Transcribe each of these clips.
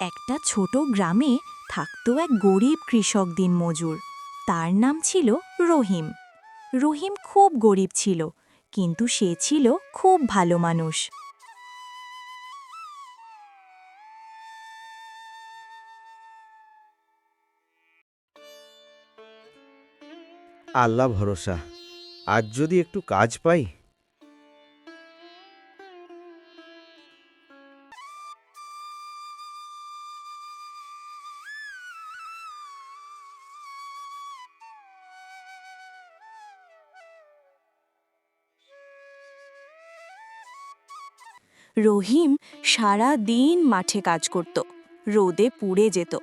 একটা ছোট গ্রামে থাকত এক গরিব কৃষক দিনমজুর। তার নাম ছিল রহিম। রহিম খুব গরিব ছিল, কিন্তু সে ছিল খুব ভালো মানুষ। আল্লাহ ভরসা, আজ যদি একটু কাজ পাই। রহিম সারা দিন মাঠে কাজ করত, রোদে পুড়ে যেত।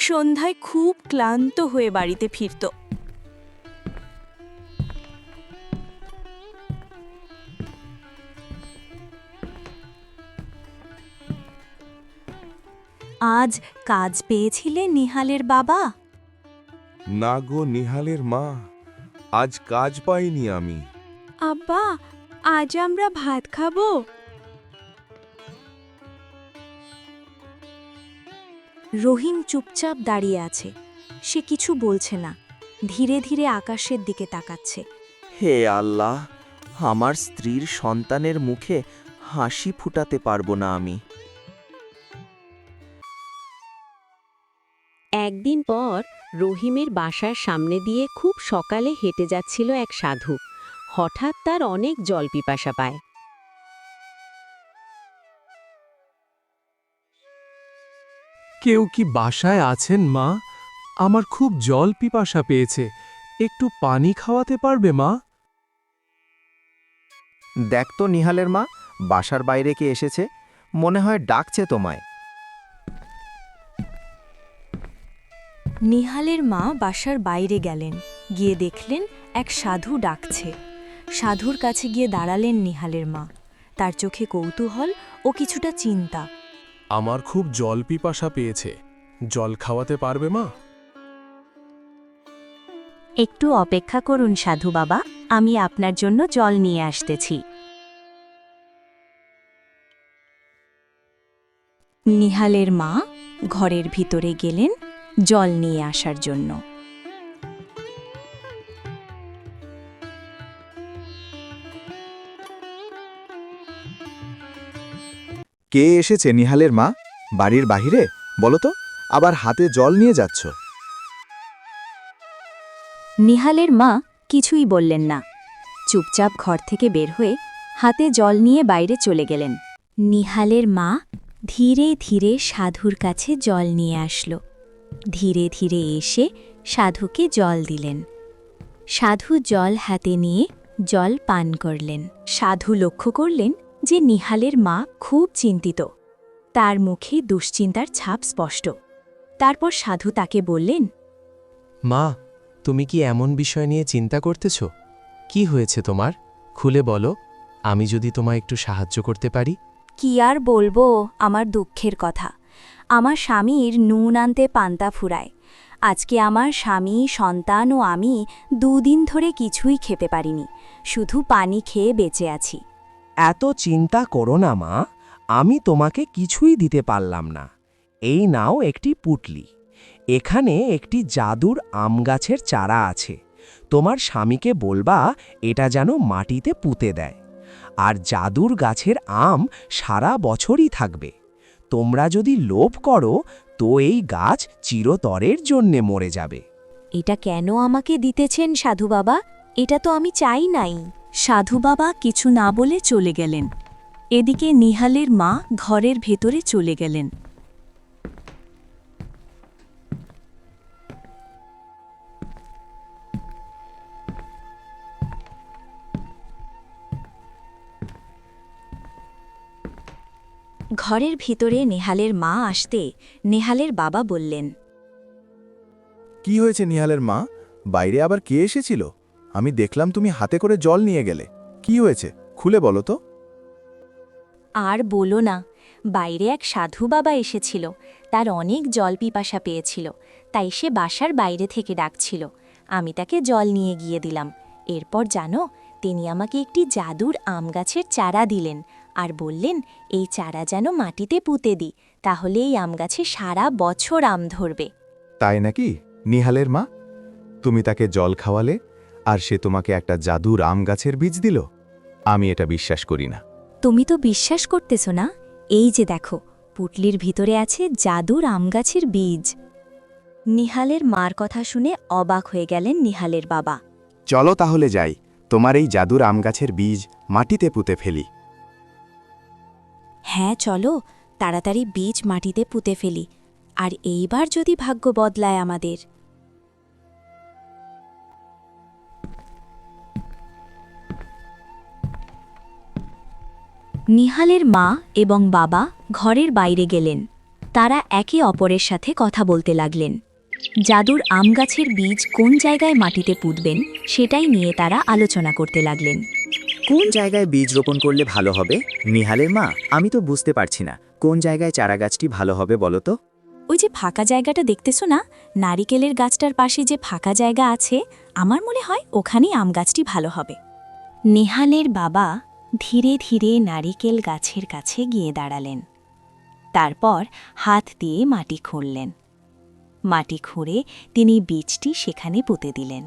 সন্ধ্যায় খুব ক্লান্ত হয়ে বাড়িতে ফিরত। আজ কাজ পেয়েছিলে নিহালের বাবা? না গো নিহালের মা, আজ কাজ পাইনি আমি। আব্বা, আজ আমরা ভাত খাবো। রহিম চুপচাপ দাঁড়িয়ে আছে। সে কিছু বলছে না, ধীরে ধীরে আকাশের দিকে তাকাচ্ছে। হে আল্লাহ, আমার স্ত্রীর সন্তানের মুখে হাসি ফুটাতে পারবো না আমি। একদিন পর রহিমের বাসার সামনে দিয়ে খুব সকালে হেঁটে যাচ্ছিল এক সাধু। হঠাৎ তার অনেক জল পিপাসা পায়। কেউ কি বাসায় আছেন মা? আমার খুব জল পিপাসা পেয়েছে, একটু পানি খাওয়াতে পারবে মা? দেখ তো নিহালের মা, বাসার বাইরে কে এসেছে, মনে হয় ডাকছে তোমায়। নিহালের মা বাসার বাইরে গেলেন, গিয়ে দেখলেন এক সাধু ডাকছে। সাধুর কাছে গিয়ে দাঁড়ালেন নিহালের মা। তার চোখে কৌতূহল ও কিছুটা চিন্তা। আমার খুব জল পিপাসা পেয়েছে, জল খাওয়াতে পারবে মা? একটু অপেক্ষা করুন সাধু বাবা, আমি আপনার জন্য জল নিয়ে আসতেছি। নিহালের মা ঘরের ভিতরে গেলেন জল নিয়ে আসার জন্য। কে এসেছে নিহালের মা? বাড়ির বাহিরে বলো তো, আবার হাতে জল নিয়ে যাচ্ছ? নিহালের মা কিছুই বললেন না, চুপচাপ ঘর থেকে বের হয়ে হাতে জল নিয়ে বাইরে চলে গেলেন। নিহালের মা ধীরে ধীরে সাধুর কাছে জল নিয়ে আসলো। ধীরে ধীরে এসে সাধুকে জল দিলেন। সাধু জল হাতে নিয়ে জল পান করলেন। সাধু লক্ষ্য করলেন যে নিহালের মা খুব চিন্তিত। তার মুখে দুশ্চিন্তার ছাপ স্পষ্ট। তারপর সাধু তাকে বললেন, মা, তুমি কি এমন বিষয় নিয়ে চিন্তা করতেছ? কি হয়েছে তোমার? খুলে বলো, আমি যদি তোমায় একটু সাহায্য করতে পারি। কি আর বলবো আমার দুঃখের কথা। আমার স্বামীর নুন আনতে পান্তা ফুরায়। আজকে আমার স্বামী, সন্তান ও আমি 2 দিন ধরে কিছুই খেতে পারিনি, শুধু পানি খেয়ে বেঁচে আছি। এত চিন্তা করো না মা, আমি তোমাকে কিছুই দিতে পারলাম না। এই নাও একটি পুটলি। এখানে একটি জাদুর আম গাছের চারা আছে। তোমার স্বামীকে বলবা এটা যেন মাটিতে পুঁতে দেয়। আর জাদুর গাছের আম সারা বছরই থাকবে। তোমরা যদি লোভ করো তো এই গাছ চিরতরের জন্যে মরে যাবে। এটা কেন আমাকে দিতেছেন সাধু বাবা? এটা তো আমি চাই নাই। সাধু বাবা কিছু না বলে চলে গেলেন। এদিকে নিহালের মা ঘরের ভেতরে চলে গেলেন। ঘরের ভিতরে নেহালের মা আসতে নেহালের বাবা বললেন, কি হয়েছে নিহালের মা? বাইরে আবার কে এসেছিল? আমি দেখলাম তুমি হাতে করে জল নিয়ে গেলে। কি হয়েছে, খুলে বলো তো। আর বলো না, বাইরে এক সাধু বাবা এসেছিল। তার অনেক জল পিপাসা পেয়েছিল, তাই সে বাসার বাইরে থেকে ডাকছিল। আমি তাকে জল নিয়ে গিয়ে দিলাম। এরপর জানো, তিনি আমাকে একটি জাদুর আম গাছের চারা দিলেন আর বললেন এই চারা যেন মাটিতে পুঁতে দিই, তাহলে এই আম গাছে সারা বছর আম ধরবে। তাই নাকি নিহালের মা? তুমি তাকে জল খাওয়ালে আর সে তোমাকে একটা জাদুর আম গাছের বীজ দিল? আমি এটা বিশ্বাস করি না। তুমি তো বিশ্বাস করতেছো না? এই যে দেখো, পুটলির ভিতরে আছে জাদুর আম গাছের বীজ। নিহালের মার কথা শুনে অবাক হয়ে গেলেন নিহালের বাবা। চলো তাহলে যাই, তোমার এই জাদুর আম গাছের বীজ মাটিতে পুঁতে ফেলি। হ্যাঁ চলো, তাড়াতাড়ি বীজ মাটিতে পুঁতে ফেলি, আর এইবার যদি ভাগ্য বদলায় আমাদের। নিহালের মা এবং বাবা ঘরের বাইরে গেলেন। তারা একে অপরের সাথে কথা বলতে লাগলেন। জাদুর আম গাছের বীজ কোন জায়গায় মাটিতে পুঁতবেন সেটাই নিয়ে তারা আলোচনা করতে লাগলেন। কোন জায়গায় বীজ রোপণ করলে ভালো হবে? নিহালের মা, আমি তো বুঝতে পারছি না কোন জায়গায় চারাগাছটি ভালো হবে বলো তো। ওই যে ফাঁকা জায়গাটা দেখতেছো না, নারিকেলের গাছটার পাশে যে ফাঁকা জায়গা আছে, আমার মনে হয় ওখানেই আম গাছটি ভালো হবে। নেহালের বাবা ধীরে ধীরে নারিকেল গাছের কাছে গিয়ে দাঁড়ালেন। তারপর হাত দিয়ে মাটি খুঁড়লেন। মাটি খুঁড়ে তিনি বীজটি সেখানে পুঁতে দিলেন।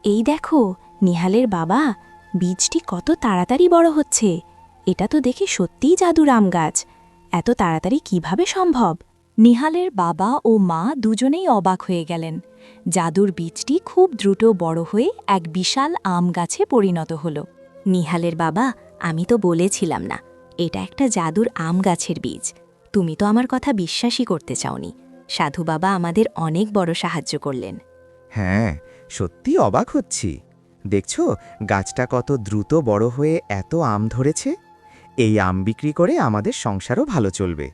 এই দেখো নিহালের বাবা, বীজটি কত তাড়াতাড়ি বড় হচ্ছে। এটা তো দেখে সত্যিই জাদুর আম গাছ। এত তাড়াতাড়ি কিভাবে সম্ভব? নিহালের বাবা ও মা দুজনেই অবাক হয়ে গেলেন। জাদুর বীজটি খুব দ্রুত বড় হয়ে এক বিশাল আম গাছে পরিণত হল। নিহালের বাবা, আমি তো বলেছিলাম না, এটা একটা জাদুর আম গাছের বীজ। তুমি তো আমার কথা বিশ্বাসই করতে চাওনি। সাধু বাবা আমাদের অনেক বড় সাহায্য করলেন। হ্যাঁ, সত্যি অবাক হচ্ছি। দেখছো গাছটা কত দ্রুত বড় হয়ে এত আম ধরেছে। এই আম বিক্রি করে আমাদের সংসারও ভালো চলবে।